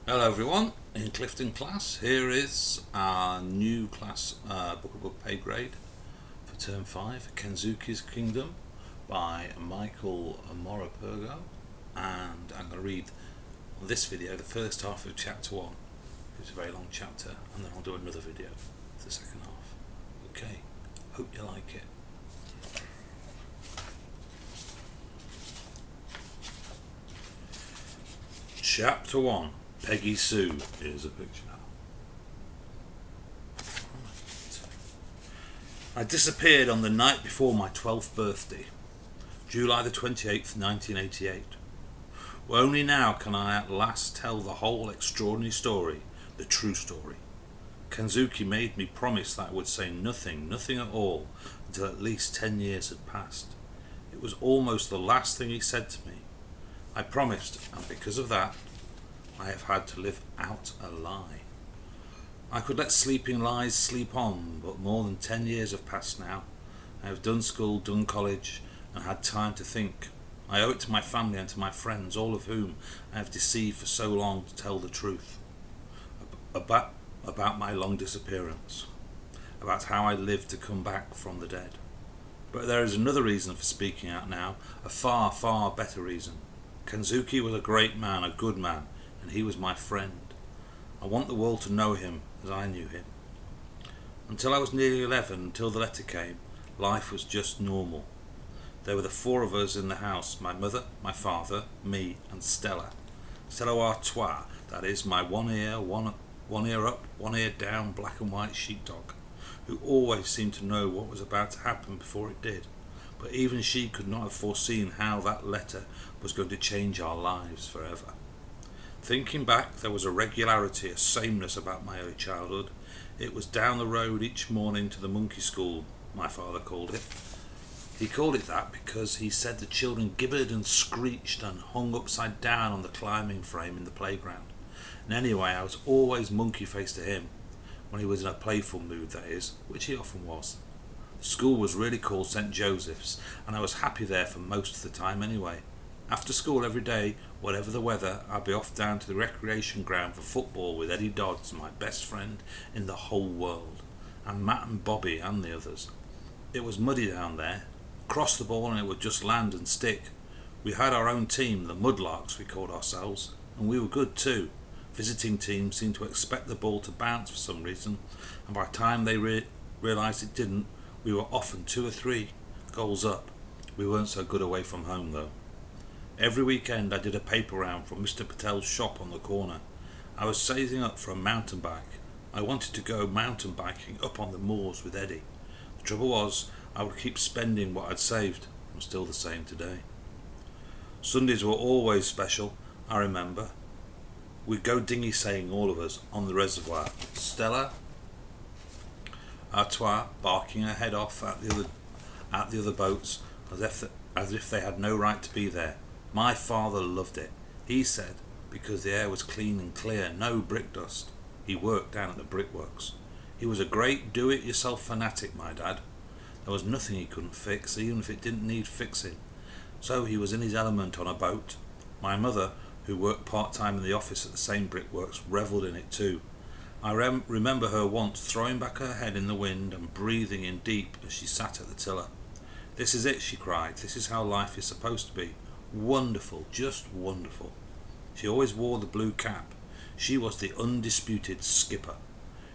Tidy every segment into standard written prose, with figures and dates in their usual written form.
Hello everyone, in Clifton class, here is our new class book above pay grade for term 5, Kensuke's Kingdom by Michael Morapurgo, and I'm going to read on this video the first half of chapter 1, which is a very long chapter, and then I'll do another video for the second half. Okay, hope you like it. Chapter 1, Peggy Sue. Here's a picture now. I disappeared on the night before my 12th birthday, July the 28th, 1988. Well, only now can I at last tell the whole extraordinary story, the true story. Kensuke made me promise that I would say nothing at all, until at least 10 years had passed. It was almost the last thing he said to me. I promised, and because of that, I have had to live out a lie. I could let sleeping lies sleep on, but more than 10 years have passed now. I have done school, done college, and had time to think. I owe it to my family and to my friends, all of whom I have deceived for so long, to tell the truth. About my long disappearance. About how I lived to come back from the dead. But there is another reason for speaking out now, a far, far better reason. Kensuke was a great man, a good man, and he was my friend. I want the world to know him as I knew him. Until I was nearly 11, until the letter came, life was just normal. There were the four of us in the house, my mother, my father, me and Stella. Stella Artois, that is my one ear up, one ear down, black and white sheepdog, who always seemed to know what was about to happen before it did. But even she could not have foreseen how that letter was going to change our lives forever. Thinking back, there was a regularity, a sameness about my early childhood. It was down the road each morning to the monkey school, my father called it. He called it that because he said the children gibbered and screeched and hung upside down on the climbing frame in the playground. And anyway, I was always monkey-faced to him, when he was in a playful mood, that is, which he often was. The school was really called St. Joseph's, and I was happy there for most of the time anyway. After school every day, whatever the weather, I'd be off down to the recreation ground for football with Eddie Dodds, my best friend in the whole world, and Matt and Bobby and the others. It was muddy down there. Cross the ball and it would just land and stick. We had our own team, the Mudlarks we called ourselves, and we were good too. Visiting teams seemed to expect the ball to bounce for some reason, and by the time they realised it didn't, we were often 2 or 3 goals up. We weren't so good away from home though. Every weekend I did a paper round from Mr. Patel's shop on the corner. I was saving up for a mountain bike. I wanted to go mountain biking up on the moors with Eddie. The trouble was, I would keep spending what I'd saved. I'm still the same today. Sundays were always special, I remember. We'd go dinghy sailing, all of us, on the reservoir. Stella Artois barking her head off at the other boats as if they had no right to be there. My father loved it. He said, because the air was clean and clear, no brick dust. He worked down at the brickworks. He was a great do-it-yourself fanatic, my dad. There was nothing he couldn't fix, even if it didn't need fixing. So he was in his element on a boat. My mother, who worked part-time in the office at the same brickworks, revelled in it too. I remember her once throwing back her head in the wind and breathing in deep as she sat at the tiller. "This is it," she cried. "This is how life is supposed to be. Wonderful, just wonderful." She always wore the blue cap. She was the undisputed skipper.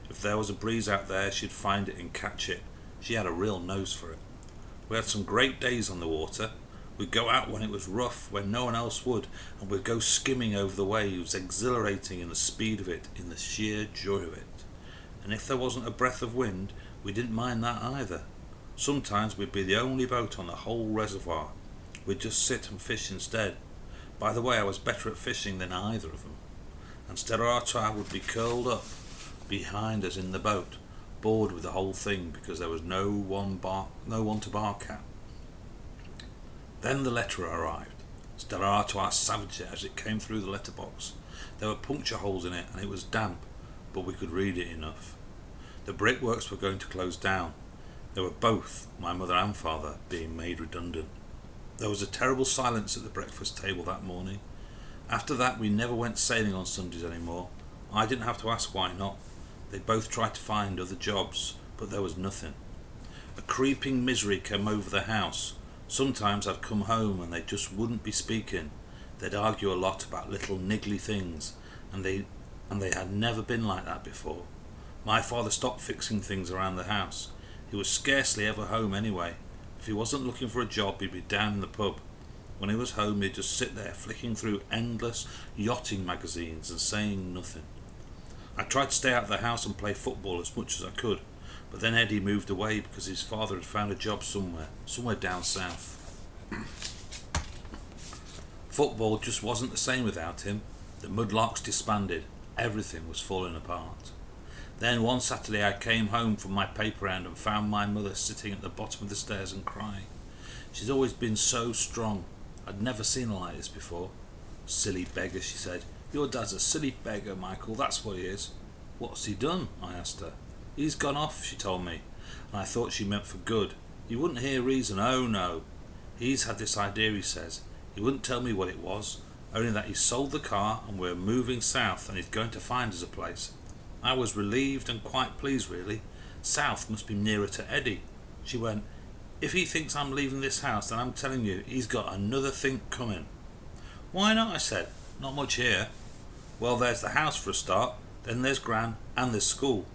If there was a breeze out there, she'd find it and catch it. She had a real nose for it. We had some great days on the water. We'd go out when it was rough, when no one else would, and we'd go skimming over the waves, exhilarating in the speed of it, in the sheer joy of it. And if there wasn't a breath of wind, we didn't mind that either. Sometimes we'd be the only boat on the whole reservoir. We'd just sit and fish instead. By the way, I was better at fishing than either of them. And Stella Artois would be curled up behind us in the boat, bored with the whole thing because there was no one to bark at. Then the letter arrived. Stella Artois savaged it as it came through the letterbox. There were puncture holes in it and it was damp, but we could read it enough. The brickworks were going to close down. They were both, my mother and father, being made redundant. There was a terrible silence at the breakfast table that morning. After that we never went sailing on Sundays anymore. I didn't have to ask why not. They both tried to find other jobs, but there was nothing. A creeping misery came over the house. Sometimes I'd come home and they just wouldn't be speaking. They'd argue a lot about little niggly things, and they had never been like that before. My father stopped fixing things around the house. He was scarcely ever home anyway. If he wasn't looking for a job, he'd be down in the pub. When he was home, he'd just sit there flicking through endless yachting magazines and saying nothing. I tried to stay out of the house and play football as much as I could, but then Eddie moved away because his father had found a job somewhere down south. Football just wasn't the same without him. The Mudlarks disbanded. Everything was falling apart. Then one Saturday I came home from my paper round and found my mother sitting at the bottom of the stairs and crying. She's always been so strong. I'd never seen her like this before. Silly beggar, she said. Your dad's a silly beggar, Michael, that's what he is. What's he done? I asked her. He's gone off, she told me, and I thought she meant for good. You wouldn't hear reason, oh no. He's had this idea, he says. He wouldn't tell me what it was, only that he sold the car and we're moving south and he's going to find us a place. I was relieved and quite pleased, really. South must be nearer to Eddie. She went, if he thinks I'm leaving this house, then I'm telling you, he's got another think coming. Why not? I said. Not much here. Well, there's the house for a start, then there's Gran, and there's school.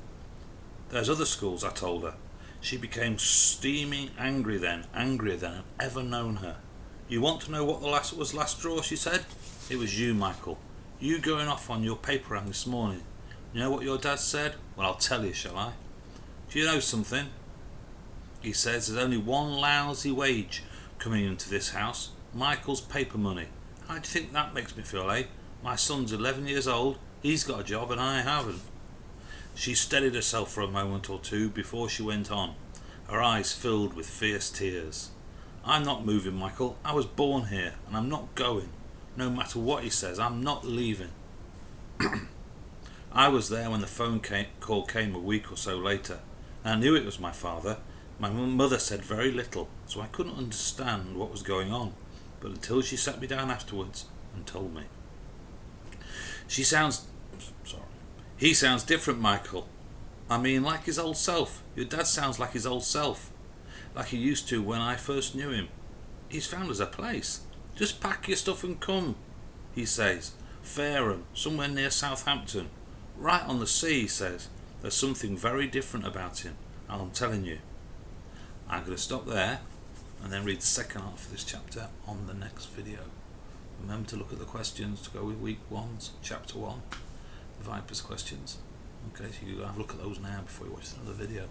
There's other schools, I told her. She became steaming angrier than I'd ever known her. You want to know what the last straw, she said? It was you, Michael. You going off on your paper round this morning. You know what your dad said? Well, I'll tell you, shall I? Do you know something? He says there's only one lousy wage coming into this house. Michael's paper money. How do you think that makes me feel, eh? My son's 11 years old, he's got a job and I haven't. She steadied herself for a moment or two before she went on, her eyes filled with fierce tears. I'm not moving, Michael. I was born here and I'm not going. No matter what he says, I'm not leaving. I was there when the phone call came a week or so later, and I knew it was my father. My mother said very little, so I couldn't understand what was going on, but until she sat me down afterwards and told me. He sounds different, Michael. I mean, like his old self. Your dad sounds like his old self, like he used to when I first knew him. He's found us a place. Just pack your stuff and come, he says. Fareham, somewhere near Southampton. Right on the sea, he says. There's something very different about him, I'm telling you. I'm going to stop there and then read the second half of this chapter on the next video. Remember to look at the questions to go with week 1's chapter 1, the Viper's questions. Okay, so you go have a look at those now before you watch another video.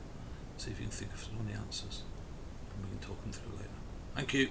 See if you can think of some of the answers, and we can talk them through later. Thank you.